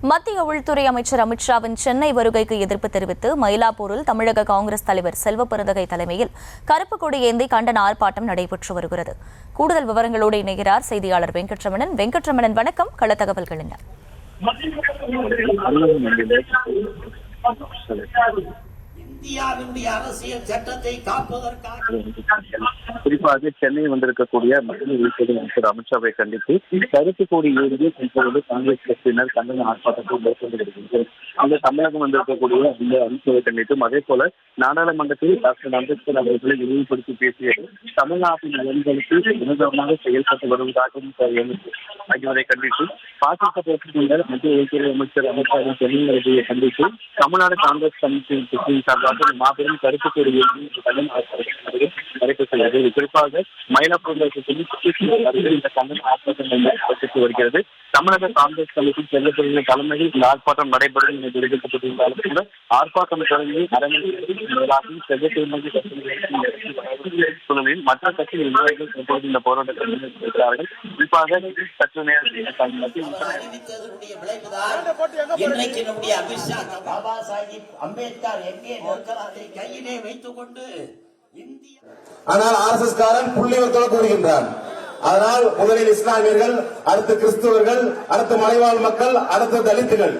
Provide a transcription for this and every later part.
மத்திய உள்துறை அமைச்சர் அமித்ஷாவின் சென்னை வருகைக்கு எதிர்ப்பு தெரிவித்து மயிலாப்பூரில் தமிழக காங்கிரஸ் தலைவர் செல்வபெருந்தகை தலைமையில் கருப்பு கொடி ஏந்தி கண்டன ஆர்ப்பாட்டம் நடைபெற்று வருகிறது. கூடுதல் விவரங்களோடு இணைகிறார் செய்தியாளர் வெங்கட்ரமணன். வணக்கம். கள தகவல்கள் என்ன? இந்தியாவினுடைய அரசியல் சட்டத்தை காப்பதற்காக குறிப்பாக சென்னை வந்திருக்கக்கூடிய மத்திய உள்துறை அமைச்சர் அமித்ஷாவை கண்டித்து கருப்பு கொடி ஏறி இப்பொழுது காங்கிரஸ் கட்சியினர் கண்டன ஆர்ப்பாட்டத்தை மேற்கொண்டு வருகின்றனர். அந்த தமிழகம் வந்திருக்கக்கூடிய இந்த அமித்ஷாவை கண்டித்தும் அதே போல நாடாளுமன்றத்தில் டாக்டர் அம்பேத்கர் அவர்களை இழிவுபடுத்தி பேசியது தமிழ்நாட்டின் நலன்களுக்கு வினோதமாக செயல்பட்டு வருவதாகவும் ஆகியவரை கண்டித்து பாஜக பேசுகின்ற மத்திய உள்துறை அமைச்சர் அமித்ஷாவின் சென்னை வருகையை கண்டித்து தமிழ்நாடு காங்கிரஸ் கட்சியின் சார்பாக மாபெரும் கருப்பு கொடி நடைபெற்றுள்ளது. குறிப்பாக மயிலாப்பூரில் இந்த கண்டன ஆர்ப்பாட்டம் நடைபெற்று வருகிறது. தமிழக காங்கிரஸ் கமிட்டி செல்லப்பட்ட தலைமையில் இந்த ஆர்ப்பாட்டம் நடைபெறும் என தெரிவிக்கப்பட்டிருந்தாலும் கூட ஆர்ப்பாட்டம் தொடங்கி சூழலில் மற்ற கட்சி நிர்வாகிகள் தற்போது இந்த போராட்டத்தை இருக்கிறார்கள். குறிப்பாக சற்று நேரத்தில் பாபா சாஹிப் அம்பேத்கர் எங்கே நிற்கிறாரை கையிலே வைத்துக் கொண்டு ஆனால் ஆர்எஸ்எஸ் காரன் புள்ளிவர்த்தோடு கூறுகின்றான். அதனால் முதலில் இஸ்லாமியர்கள், அடுத்து கிறிஸ்துவர்கள், அடுத்து மலைவாழ் மக்கள், அடுத்து தலித்துகள்,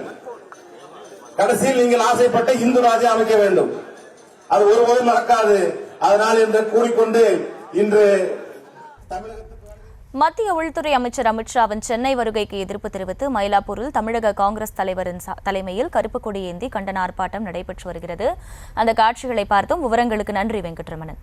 கடைசியில் நீங்கள் ஆசைப்பட்ட இந்து ராஜ்யம் அமைக்க வேண்டும். அது ஒருபோதும் நடக்காது. அதனால் என்று கூறிக்கொண்டு இன்று மத்திய உள்துறை அமைச்சர் அமித்ஷாவின் சென்னை வருகைக்கு எதிர்ப்பு தெரிவித்து மயிலாப்பூரில் தமிழக காங்கிரஸ் தலைவரின் தலைமையில் கருப்பு கொடி ஏந்தி கண்டன ஆர்ப்பாட்டம் நடைபெற்று வருகிறது. அந்த காட்சிகளை பார்த்தோம். விவரங்களுக்கு நன்றி வெங்கட்ரமணன்.